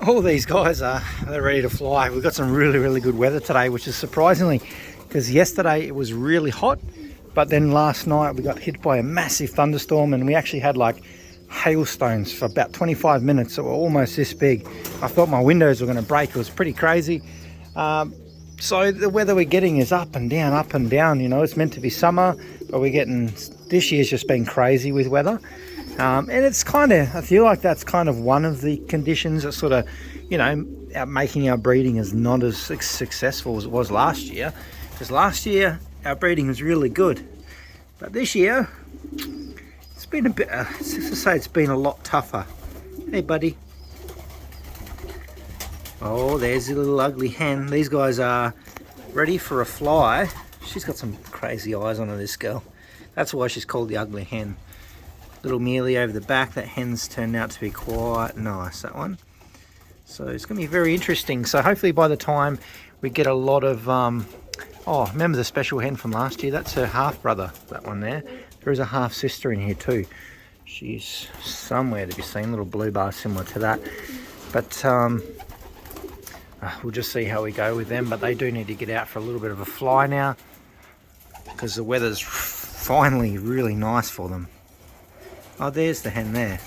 All these guys they're ready to fly. We've got some really good weather today, which is surprisingly, because yesterday it was really hot, but then last night we got hit by a massive thunderstorm and we actually had like hailstones for about 25 minutes that were almost this big. I thought my windows were going to break. It was pretty crazy. So the weather we're getting is up and down, you know. It's meant to be summer, but we're getting, this year's just been crazy with weather. And it's kind of, I feel like that's kind of one of the conditions that sort of, you know, making our breeding is not as successful as it was last year. Because last year our breeding was really good, but this year it's been a bit, to say it's been a lot tougher. Hey buddy. Oh, there's a little ugly hen. These guys are ready for a fly. She's got some crazy eyes on her, this girl. That's why she's called the ugly hen. Little Mealy over the back. That hen's turned out to be quite nice, that one. So it's going to be very interesting. So hopefully by the time we get a lot of... oh, remember the special hen from last year? That's her half-brother, that one there. There is a half-sister in here too. She's somewhere to be seen. Little blue bar similar to that. But... we'll just see how we go with them, but they do need to get out for a little bit of a fly now because the weather's finally really nice for them. Oh, there's the hen there.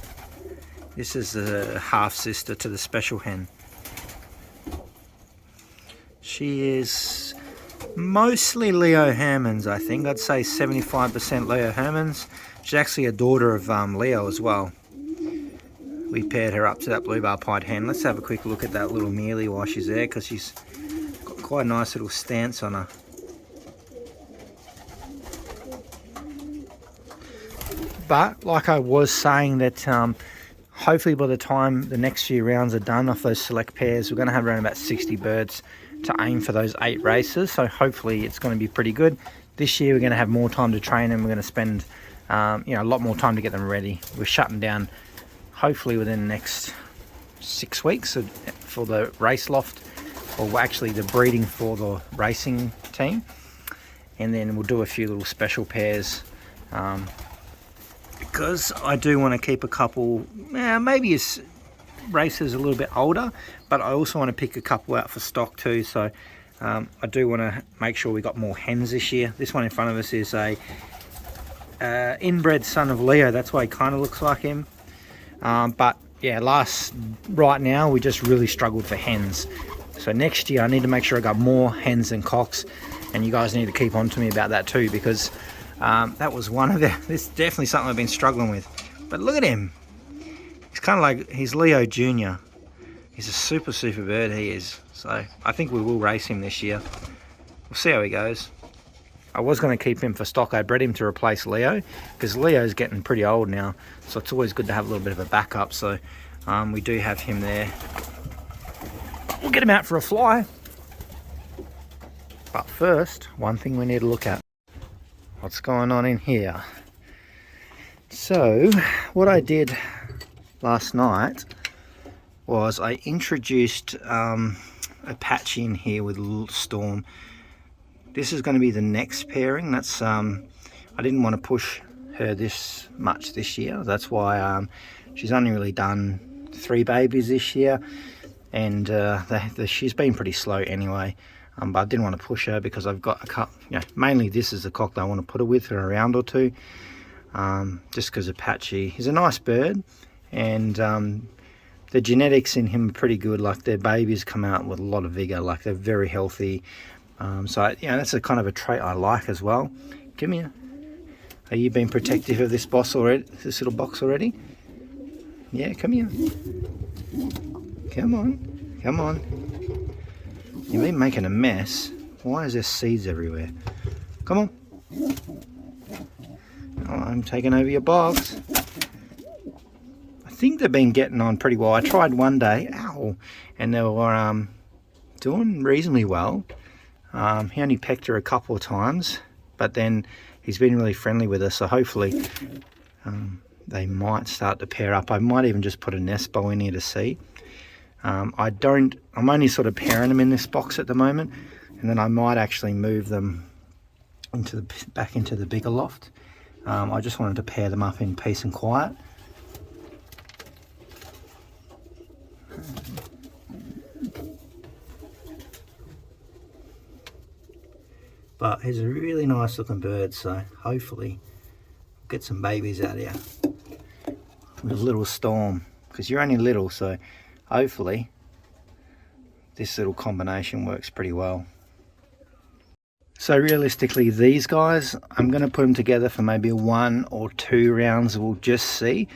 This is the half-sister to the special hen. She is mostly Leo Hermans, I think. I'd say 75% Leo Hermans. She's actually a daughter of Leo as well. We paired her up to that blue bar pied hen. Let's have a quick look at that little Mealy while she's there, because she's got quite a nice little stance on her. But like I was saying, that hopefully by the time the next few rounds are done off those select pairs, we're going to have around about 60 birds to aim for those 8 races. So hopefully it's going to be pretty good. This year we're going to have more time to train them. We're going to spend you know, a lot more time to get them ready. We're shutting down hopefully within the next 6 weeks for the race loft, or actually the breeding for the racing team. And then we'll do a few little special pairs because I do want to keep a couple, maybe as racers a little bit older, but I also want to pick a couple out for stock too. So I do want to make sure we got more hens this year. This one in front of us is a inbred son of Leo. That's why he kind of looks like him. But yeah, right now we just really struggled for hens. So next year I need to make sure I got more hens than cocks, and you guys need to keep on to me about that too, because that was one of this is definitely something I've been struggling with. But look at him. He's kind of like, he's Leo Jr. He's a super bird, he is. So I think we will race him this year. We'll see how he goes. I was going to keep him for stock. I bred him to replace Leo because Leo's getting pretty old now, so it's always good to have a little bit of a backup. So we do have him there. We'll get him out for a fly. But first, one thing we need to look at. What's going on in here? So what I did last night was I introduced Apache in here with a little Storm. This is going to be the next pairing. That's I didn't want to push her this much this year. That's why she's only really done 3 babies this year, and she's been pretty slow anyway. But I didn't want to push her because I've got a couple. You know, mainly this is the cock that I want to put her with for a round or two. Just because Apache is a nice bird, and the genetics in him are pretty good. Like their babies come out with a lot of vigor. Like they're very healthy. So, you know, that's a kind of a trait I like as well. Come here. Are you being protective of this box already? This little box already? Yeah, come here. Come on. Come on. You've been making a mess. Why is there seeds everywhere? Come on. Oh, I'm taking over your box. I think they've been getting on pretty well. I tried one day, ow, and they were doing reasonably well. He only pecked her a couple of times, but then he's been really friendly with her, so hopefully they might start to pair up. I might even just put a nest bow in here to see. I'm only sort of pairing them in this box at the moment, and then I might actually move them back into the bigger loft. I just wanted to pair them up in peace and quiet. But he's a really nice looking bird, so hopefully we'll get some babies out here with a little storm, because you're only little, so hopefully this little combination works pretty well. So realistically, these guys, I'm going to put them together for maybe 1 or 2 rounds. We'll just see,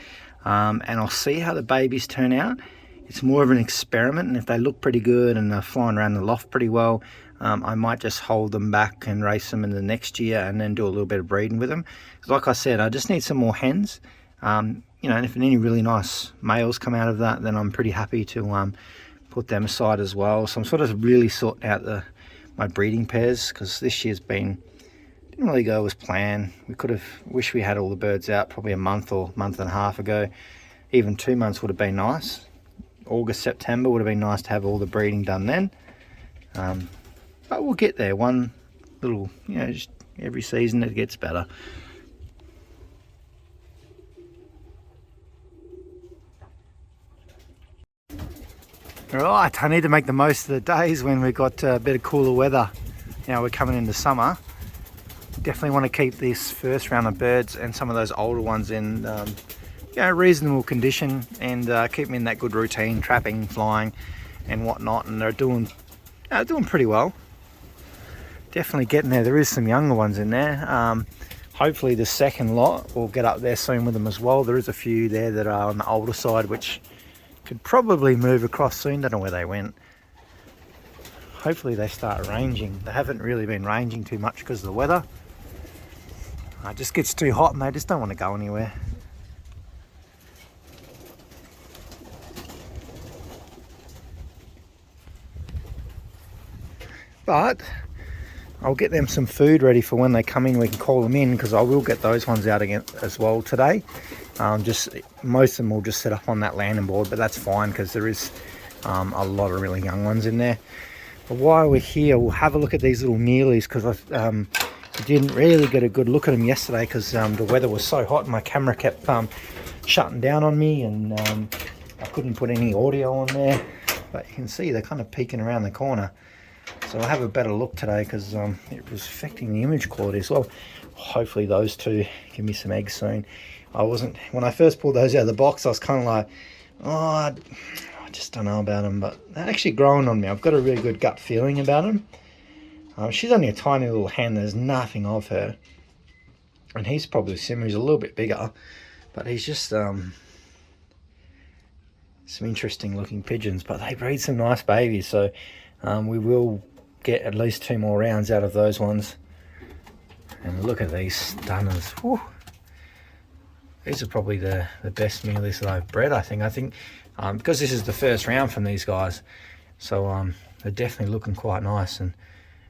and I'll see how the babies turn out. It's more of an experiment, and if they look pretty good and they're flying around the loft pretty well, I might just hold them back and race them in the next year and then do a little bit of breeding with them. Like I said, I just need some more hens. You know, and if any really nice males come out of that, then I'm pretty happy to put them aside as well. So I'm sort of really sorting out my breeding pairs, because this year's didn't really go as planned. We could have wished we had all the birds out probably a month or month and a half ago. Even 2 months would have been nice. August, September would have been nice to have all the breeding done then. But we'll get there. One little, you know, just every season it gets better. Right, I need to make the most of the days when we've got a bit of cooler weather. Now we're coming into summer. Definitely want to keep this first round of birds and some of those older ones in you know, reasonable condition, and keep them in that good routine, trapping, flying and whatnot, and they're doing pretty well. Definitely getting there. There is some younger ones in there. Hopefully the second lot will get up there soon with them as well. There is a few there that are on the older side, which could probably move across soon. Don't know where they went. Hopefully they start ranging. They haven't really been ranging too much because of the weather. It just gets too hot and they just don't want to go anywhere. But I'll get them some food ready for when they come in. We can call them in, because I will get those ones out again as well today. Just most of them will just set up on that landing board, but that's fine because there is a lot of really young ones in there. But while we're here, we'll have a look at these little Nealys, because I didn't really get a good look at them yesterday because the weather was so hot and my camera kept shutting down on me, and I couldn't put any audio on there. But you can see they're kind of peeking around the corner. So I'll have a better look today, because it was affecting the image quality as well. Hopefully those two give me some eggs soon. When I first pulled those out of the box, I was kind of like, oh, I just don't know about them, but they're actually growing on me. I've got a really good gut feeling about them. She's only a tiny little hen. There's nothing of her. And he's probably similar. He's a little bit bigger, but he's just some interesting looking pigeons, but they breed some nice babies. So we will get at least 2 more rounds out of those ones. And look at these stunners. Whew. These are probably the best Mealys that I've bred, I think. Because this is the first round from these guys, so they're definitely looking quite nice, and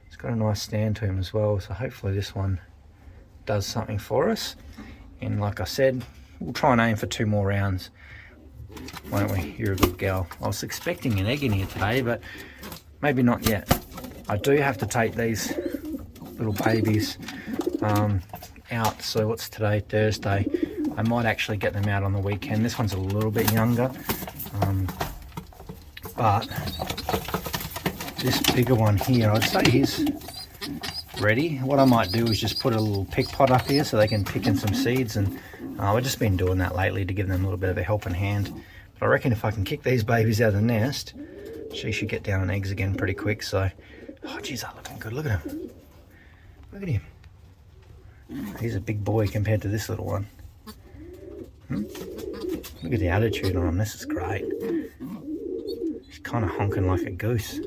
it's got a nice stand to him as well. So hopefully this one does something for us. And like I said, we'll try and aim for 2 more rounds, won't we? You're a good gal. I was expecting an egg in here today, but maybe not yet. I do have to take these little babies out. So what's today? Thursday. I might actually get them out on the weekend. This one's a little bit younger, but this bigger one here, I'd say he's ready. What I might do is just put a little pick pot up here so they can pick in some seeds, and I've just been doing that lately to give them a little bit of a helping hand. But I reckon if I can kick these babies out of the nest, she should get down on eggs again pretty quick. So, oh geez, they're looking good. Look at him. Look at him. He's a big boy compared to this little one. Look at the attitude on him. This is great. He's kind of honking like a goose.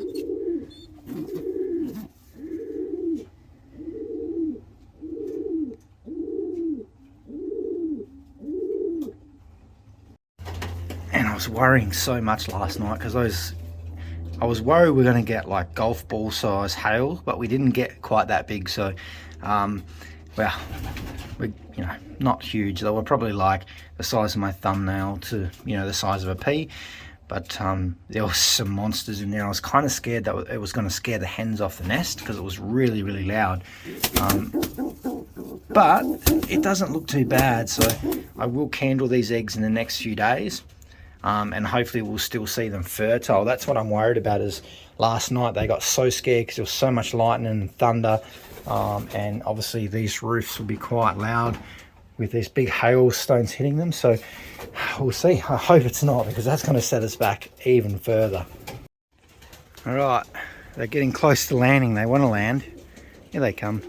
And I was worrying so much last night because I was worried we were going to get like golf ball size hail, but we didn't get quite that big. So, well, we, you know, not huge. They were probably like the size of my thumbnail to, you know, the size of a pea. But there were some monsters in there. I was kind of scared that it was going to scare the hens off the nest because it was really, really loud. But it doesn't look too bad. So I will candle these eggs in the next few days. and hopefully we'll still see them fertile. That's what I'm worried about. Is last night they got so scared because there was so much lightning and thunder, and obviously these roofs will be quite loud with these big hailstones hitting them. So we'll see. I hope it's not, because that's going to set us back even further. All right, they're getting close to landing. They want to land. Here they come.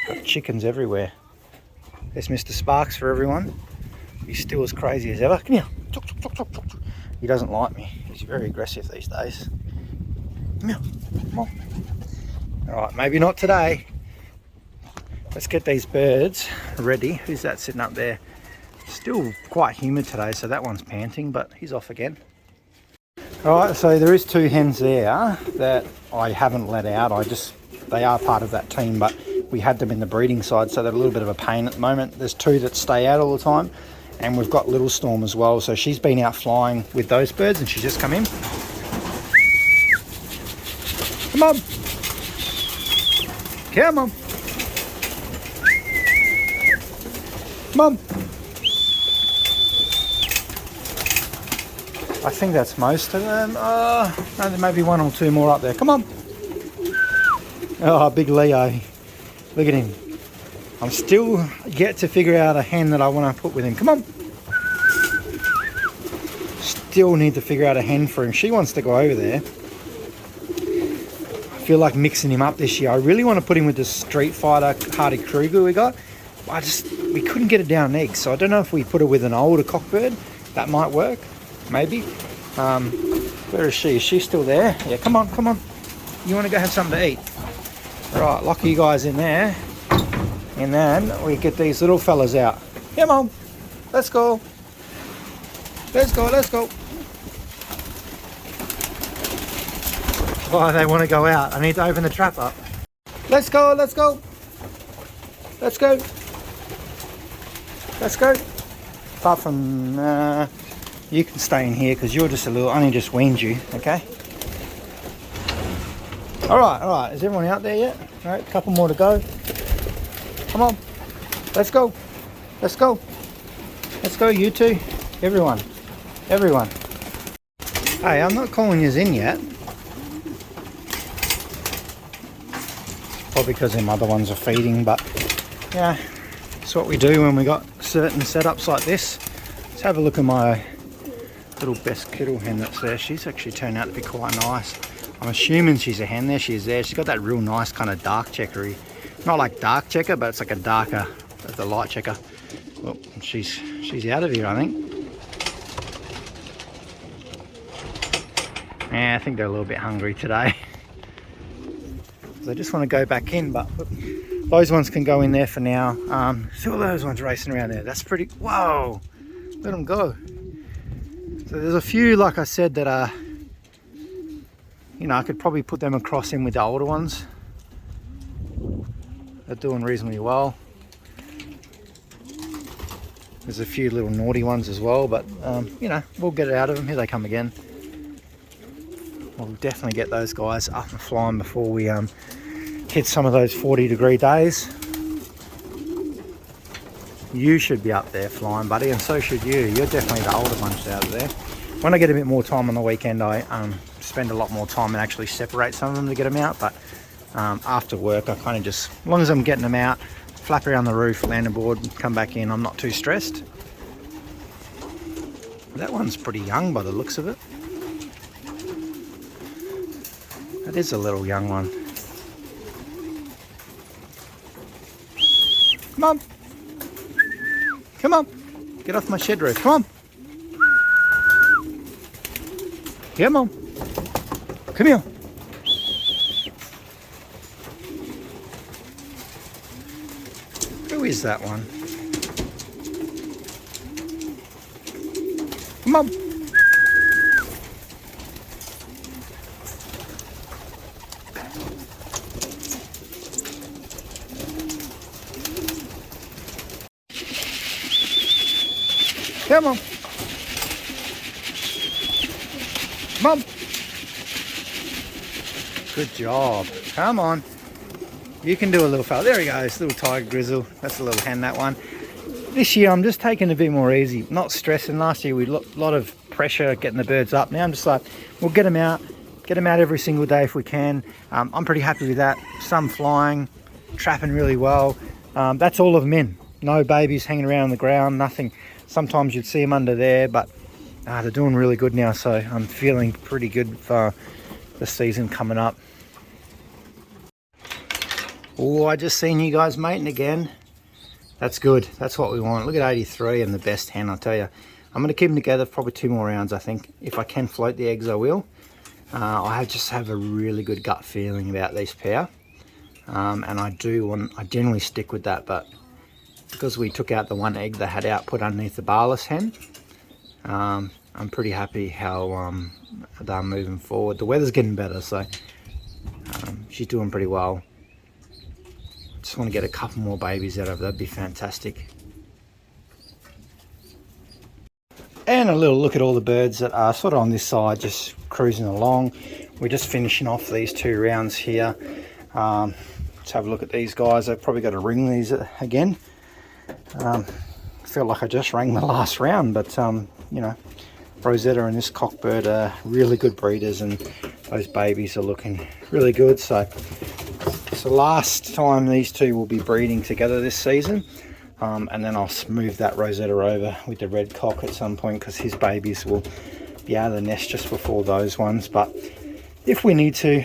Got chickens everywhere. There's Mr. Sparks for everyone. He's still as crazy as ever. Come here. He doesn't like me. He's very aggressive these days. Come here. Come on. All right, maybe not today. Let's get these birds ready. Who's that sitting up there? Still quite humid today, so that one's panting, but he's off again. All right, so there is 2 hens there that I haven't let out. They are part of that team, but we had them in the breeding side, so they're a little bit of a pain at the moment. There's 2 that stay out all the time, and we've got Little Storm as well. So she's been out flying with those birds, and she's just come in. Come on. Come on. Come on. I think that's most of them. No, there may be 1 or 2 more up there. Come on. Oh, big Leo. Look at him. I'm still yet to figure out a hen that I want to put with him. Come on. Still need to figure out a hen for him. She wants to go over there. I feel like mixing him up this year. I really want to put him with the Street Fighter Hardy Kruger we got. We couldn't get it down eggs, so I don't know if we put her with an older cockbird. That might work, maybe. Where is she? Is she still there? Yeah, come on, come on. You want to go have something to eat? Right, lock you guys in there. And then we get these little fellas out. Come on, let's go. Let's go, let's go. Oh, they want to go out. I need to open the trap up. Let's go, let's go. Let's go. Let's go. Apart from, you can stay in here because you're just a little, I only just weaned you, okay? All right. Is everyone out there yet? All right, a couple more to go. Come on. Let's go. Let's go. Let's go, you two. Everyone. Everyone. Hey, I'm not calling yous in yet. Probably because them other ones are feeding, but yeah, it's what we do when we got certain setups like this. Let's have a look at my little best kettle hen that's there. She's actually turned out to be quite nice. I'm assuming she's a hen. There she is there. She's got that real nice kind of dark checkery. Not like dark checker, but it's like a darker, the light checker. Well, she's out of here, I think. Yeah, I think they're a little bit hungry today. They just want to go back in, but those ones can go in there for now. See all those ones racing around there. That's pretty, whoa, let them go. So there's a few, like I said, that are, you know, I could probably put them across in with the older ones. They're doing reasonably well. There's a few little naughty ones as well, but you know, we'll get it out of them. Here they come again. We'll definitely get those guys up and flying before we hit some of those 40-degree days. You should be up there flying, buddy, and so should you. You're definitely the older bunch out of there. When I get a bit more time on the weekend, I spend a lot more time and actually separate some of them to get them out. But after work, I kind of just, as long as I'm getting them out, flap around the roof, land aboard, come back in, I'm not too stressed. That one's pretty young by the looks of it. That is a little young one. Come on. Come on. Get off my shed roof. Come on. Come on. Come here. Who is that one? Come on. Come on. Come on. Good job. Come on. You can do a little fella. There he goes, little tiger grizzle. That's a little hen, that one. this year I'm just taking it a bit more easy, not stressing. Last year we had a lot of pressure getting the birds up. Now I'm just like, we'll get them out every single day if we can. I'm pretty happy with that. Some flying, trapping really well. That's all of them in. No babies hanging around on the ground, nothing. Sometimes you'd see them under there, but they're doing really good now, so I'm feeling pretty good for the season coming up. Oh, I just seen you guys mating again. That's good. That's what we want. Look at 83 and the best hen, I'll tell you. I'm going to keep them together for probably 2 more rounds, I think. If I can float the eggs, I will. I just have a really good gut feeling about this pair. And I generally stick with that, but because we took out the one egg they had out put underneath the barless hen, I'm pretty happy how they're moving forward. The weather's getting better, so she's doing pretty well. Just want to get a couple more babies out of her. That'd be fantastic. And a little look at all the birds that are sort of on this side, just cruising along. We're just finishing off these 2 rounds here. Let's have a look at these guys. I've probably got to ring these again. I feel like I just rang the last round, but you know, Rosetta and this cockbird are really good breeders, and those babies are looking really good. So it's the last time these 2 will be breeding together this season, and then I'll move that Rosetta over with the red cock at some point, because his babies will be out of the nest just before those ones. But if we need to,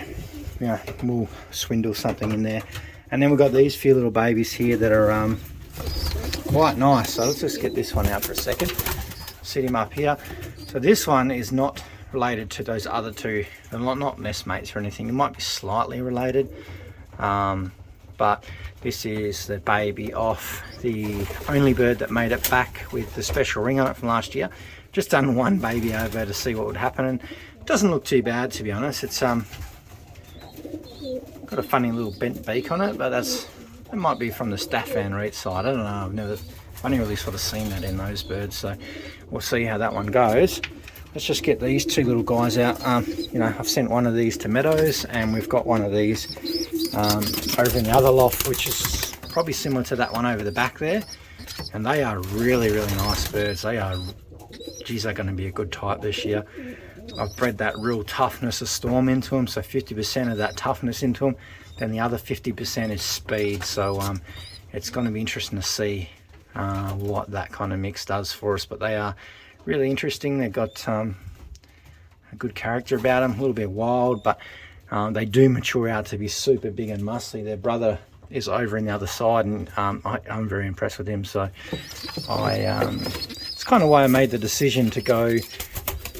you know, we'll swindle something in there. And then we've got these few little babies here that are quite nice. So let's just get this one out for a second, sit him up here. So this one is not related to those other 2. They're not nestmates or anything. It might be slightly related, but this is the baby off the only bird that made it back with the special ring on it from last year. Just done 1 baby over to see what would happen, and it doesn't look too bad, to be honest. It's got a funny little bent beak on it, but it might be from the Staffan Reet side. I don't know. I've only really sort of seen that in those birds, so we'll see how that one goes. Let's just get these 2 little guys out. You know, I've sent one of these to Meadows, and we've got one of these over in the other loft, which is probably similar to that one over the back there. And they are really, really nice birds. They are, geez, they're going to be a good type this year. I've bred that real toughness of Storm into them, so 50% of that toughness into them. Then the other 50% is speed. So it's going to be interesting to see what that kind of mix does for us. But they are really interesting. They've got a good character about them, a little bit wild, but they do mature out to be super big and muscly. Their brother is over in the other side, and I'm very impressed with him. So it's kind of why I made the decision to go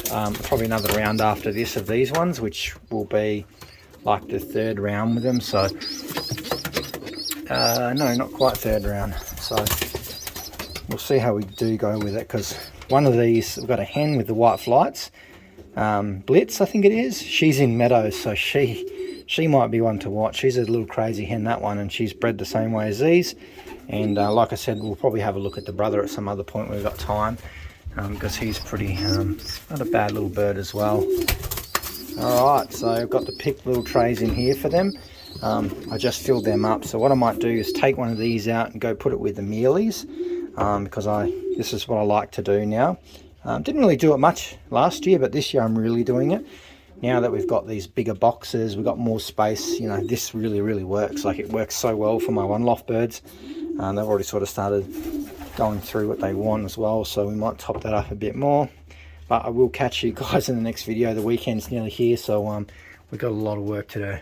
probably another round after this of these ones, which will be like the 3rd round with them. So no, not quite 3rd round. So we'll see how we do go with it, because one of these, we've got a hen with the white flights, Blitz I think it is. She's in Meadows, so she might be one to watch. She's a little crazy hen, that one, and she's bred the same way as these. And like I said, we'll probably have a look at the brother at some other point when we've got time, because he's pretty not a bad little bird as well. Alright, so I've got the picked little trays in here for them. I just filled them up, so what I might do is take one of these out and go put it with the Mealys, because this is what I like to do now. Didn't really do it much last year, but this year I'm really doing it. Now that we've got these bigger boxes, we've got more space, you know, this really, really works. Like, it works so well for my 1 loft birds. They've already sort of started going through what they want as well, so we might top that up a bit more. But I will catch you guys in the next video. The weekend's nearly here, so we've got a lot of work to do.